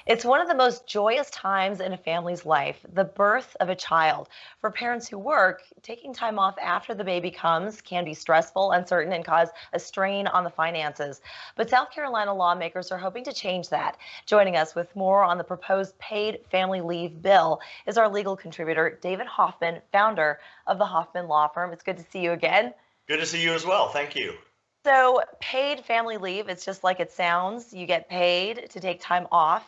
It's one of the most joyous times in a family's life, the birth of a child. For parents who work, taking time off after the baby comes can be stressful, uncertain, and cause a strain on the finances. But South Carolina lawmakers are hoping to change that. Joining us with more on the proposed paid family leave bill is our legal contributor, David Hoffman, founder of the Hoffman Law Firm. It's good to see you again. Good to see you as well. Thank you. So, paid family leave, it's just like it sounds. You get paid to take time off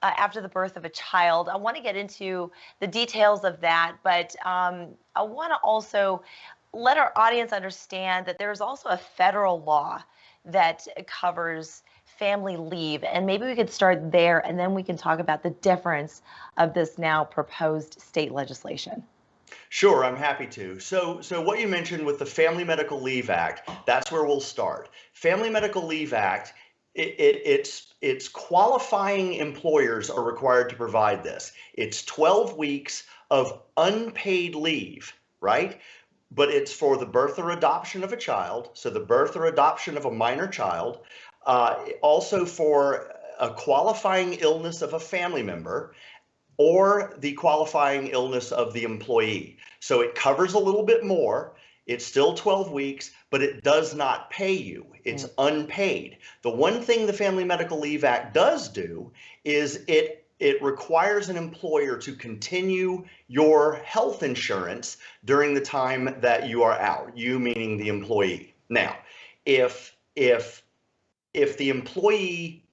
after the birth of a child. I want to get into the details of that, but I want to also let our audience understand that there's also a federal law that covers family leave. And maybe we could start there and then we can talk about the difference of this now proposed state legislation. Sure, I'm happy to. So what you mentioned with the Family Medical Leave Act, that's where we'll start. Family Medical Leave Act, it's qualifying employers are required to provide this. It's 12 weeks of unpaid leave, right? But it's for the birth or adoption of a child, so the birth or adoption of a minor child, also for a qualifying illness of a family member, or the qualifying illness of the employee. So it covers a little bit more. It's still 12 weeks, but it does not pay you. It's unpaid. The one thing the Family Medical Leave Act does do is it requires an employer to continue your health insurance during the time that you are out, you meaning the employee. Now, if the employee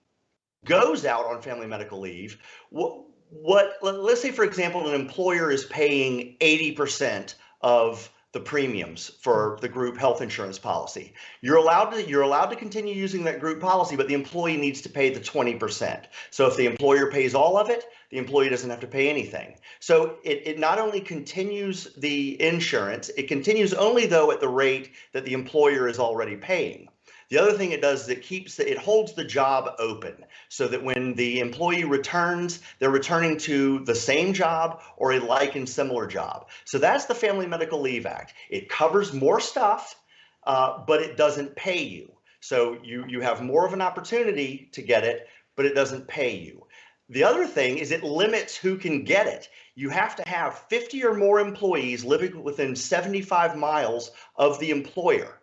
goes out on family medical leave, let's say, for example, an employer is paying 80% of the premiums for the group health insurance policy. You're allowed to continue using that group policy, but the employee needs to pay the 20%. So if the employer pays all of it, the employee doesn't have to pay anything. So it not only continues the insurance, it continues only though at the rate that the employer is already paying. The other thing it does is it holds the job open so that when the employee returns, they're returning to the same job or a like and similar job. So that's the Family Medical Leave Act. It covers more stuff, but it doesn't pay you. So you have more of an opportunity to get it, but it doesn't pay you. The other thing is it limits who can get it. You have to have 50 or more employees living within 75 miles of the employer.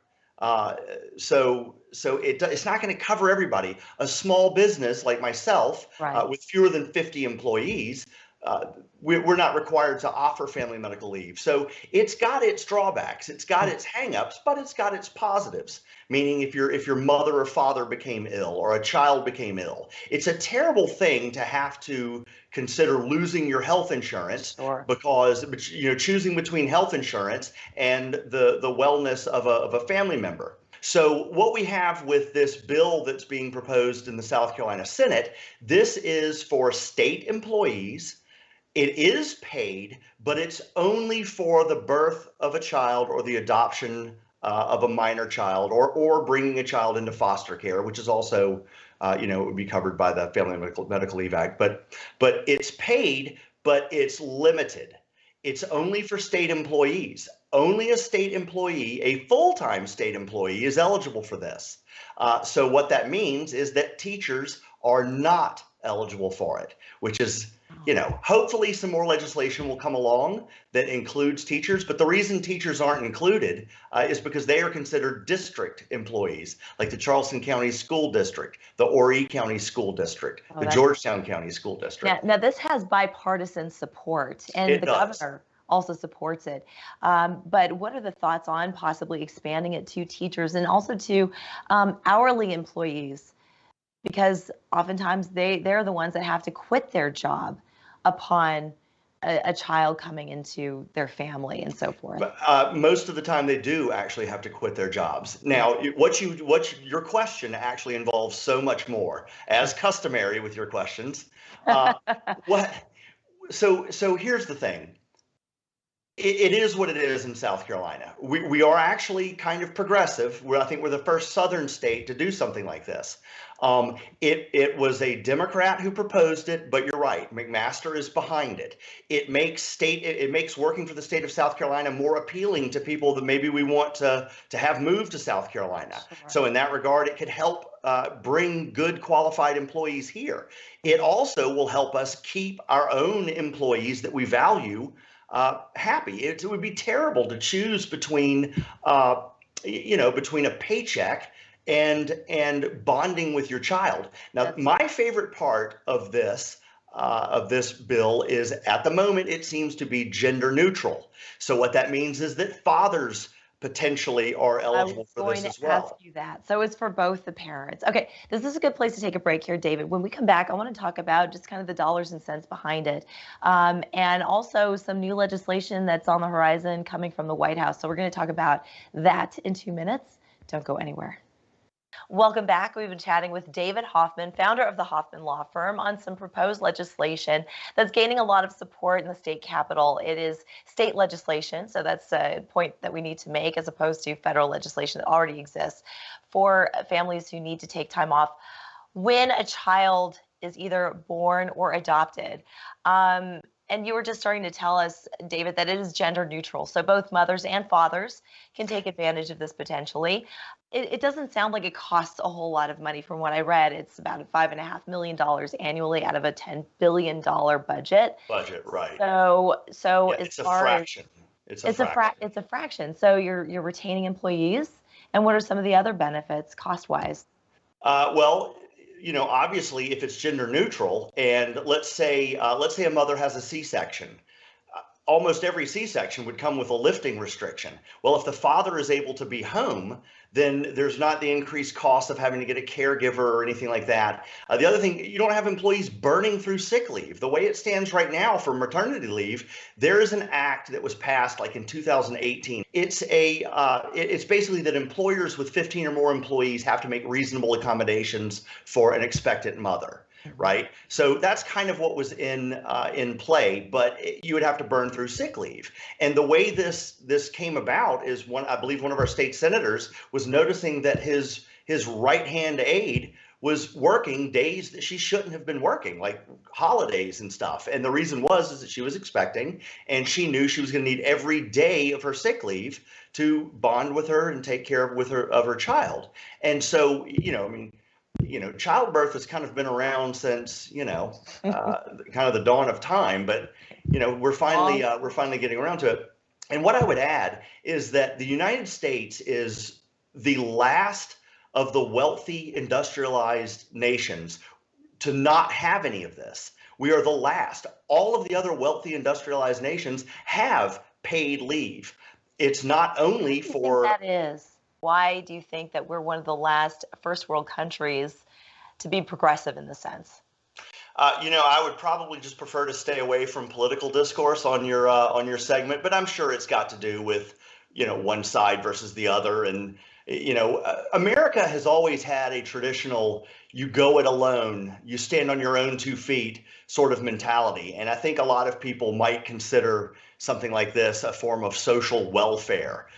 So it's not going to cover everybody. A small business like myself, Right. with fewer than 50 employees, we're not required to offer family medical leave. So it's got its drawbacks, it's got its hangups, but it's got its positives. Meaning if your mother or father became ill or a child became ill, it's a terrible thing to have to consider losing your health insurance Sure. because choosing between health insurance and the wellness of a family member. So what we have with this bill that's being proposed in the South Carolina Senate, this is for state employees. It is paid, but it's only for the birth of a child or the adoption of a minor child, or bringing a child into foster care, which is also, it would be covered by the Family Medical Leave Act. But it's paid, but it's limited. It's only for state employees. Only a state employee, a full-time state employee, is eligible for this. So what that means is that teachers are not eligible for it, which is, hopefully some more legislation will come along that includes teachers. But the reason teachers aren't included is because they are considered district employees, like the Charleston County School District, the Horry County School District, Oh, the that's Georgetown County School now, District. now this has bipartisan support, and It the does. governor also supports it. But what are the thoughts on possibly expanding it to teachers and also to hourly employees? Because oftentimes they're the ones that have to quit their job upon a child coming into their family and so forth. But most of the time, they do actually have to quit their jobs. Now, your question actually involves so much more, as customary with your questions. Uh, what? So here's the thing. It is what it is in South Carolina. We are actually kind of progressive. I think we're the first Southern state to do something like this. It was a Democrat who proposed it, but you're right, McMaster is behind it. It makes working for the state of South Carolina more appealing to people that maybe we want to have moved to South Carolina. Sure. So in that regard, it could help bring good qualified employees here. It also will help us keep our own employees that we value happy. It would be terrible to choose between, between a paycheck and bonding with your child. Now, That's my favorite part of this bill is at the moment it seems to be gender neutral. So what that means is that fathers potentially are I was eligible for going this to as ask well. you that. So it's for both the parents. Okay, this is a good place to take a break here, David. When we come back, I want to talk about just kind of the dollars and cents behind it, and also some new legislation that's on the horizon coming from the White House. So we're going to talk about that in 2 minutes. Don't go anywhere. Welcome back. We've been chatting with David Hoffman, founder of the Hoffman Law Firm, on some proposed legislation that's gaining a lot of support in the state capitol. It is state legislation, so that's a point that we need to make as opposed to federal legislation that already exists for families who need to take time off when a child is either born or adopted. And you were just starting to tell us, David, that it is gender neutral. So both mothers and fathers can take advantage of this potentially. It doesn't sound like it costs a whole lot of money from what I read. It's about $5.5 million annually out of a $10 billion budget. Budget, right? So Yeah, as it's a far as fraction. It's a fraction. it's a fraction. So you're retaining employees. And what are some of the other benefits cost wise? Well, obviously, if it's gender neutral, and let's say a mother has a C-section, almost every C-section would come with a lifting restriction. Well, if the father is able to be home, then there's not the increased cost of having to get a caregiver or anything like that. The other thing, you don't have employees burning through sick leave. The way it stands right now for maternity leave, there is an act that was passed like in 2018. It's basically that employers with 15 or more employees have to make reasonable accommodations for an expectant mother. Right. So that's kind of what was in play, but you would have to burn through sick leave. And the way this came about is I believe one of our state senators was noticing that his right hand aide was working days that she shouldn't have been working, like holidays and stuff. And the reason is that she was expecting, and she knew she was going to need every day of her sick leave to bond with her and take care of her child. And so, childbirth has kind of been around since, kind of the dawn of time, but, we're finally getting around to it. And what I would add is that the United States is the last of the wealthy industrialized nations to not have any of this. We are the last. All of the other wealthy industrialized nations have paid leave. It's not only for. That is. Why do you think that we're one of the last first world countries to be progressive in the sense? I would probably just prefer to stay away from political discourse on your segment, but I'm sure it's got to do with, one side versus the other. And, America has always had a traditional, you go it alone, you stand on your own 2 feet sort of mentality. And I think a lot of people might consider something like this a form of social welfare,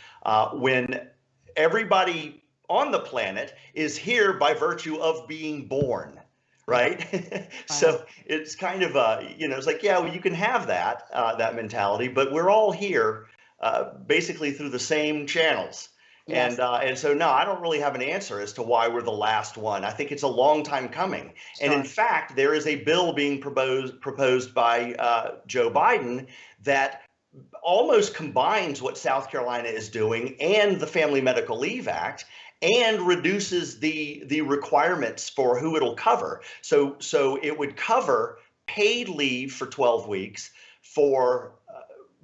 when everybody on the planet is here by virtue of being born, right? So it's kind of it's like, yeah, well, you can have that mentality, but we're all here basically through the same channels. Yes. And so no, I don't really have an answer as to why we're the last one. I think it's a long time coming. Sure. And in fact, there is a bill being proposed by Joe Biden that almost combines what South Carolina is doing and the Family Medical Leave Act, and reduces the requirements for who it'll cover. So it would cover paid leave for 12 weeks for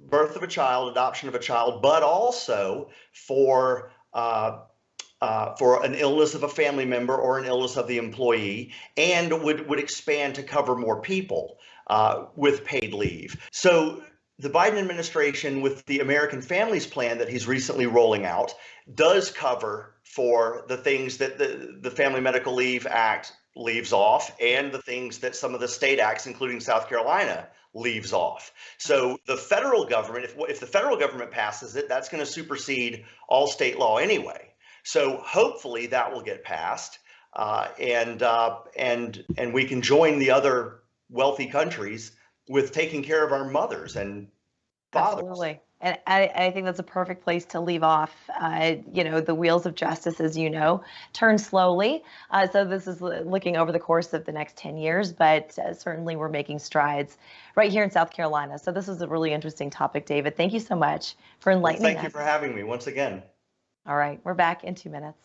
birth of a child, adoption of a child, but also for an illness of a family member or an illness of the employee, and would expand to cover more people with paid leave. So the Biden administration, with the American Families Plan that he's recently rolling out, does cover for the things that the Family Medical Leave Act leaves off and the things that some of the state acts, including South Carolina, leaves off. So the federal government, if the federal government passes it, that's going to supersede all state law anyway. So hopefully that will get passed, and we can join the other wealthy countries with taking care of our mothers and fathers. Absolutely. And I think that's a perfect place to leave off. The wheels of justice, as you know, turn slowly. So this is looking over the course of the next 10 years, but certainly we're making strides right here in South Carolina. So this is a really interesting topic, David. Thank you so much for enlightening us. Thank you for having me once again. All right, we're back in 2 minutes.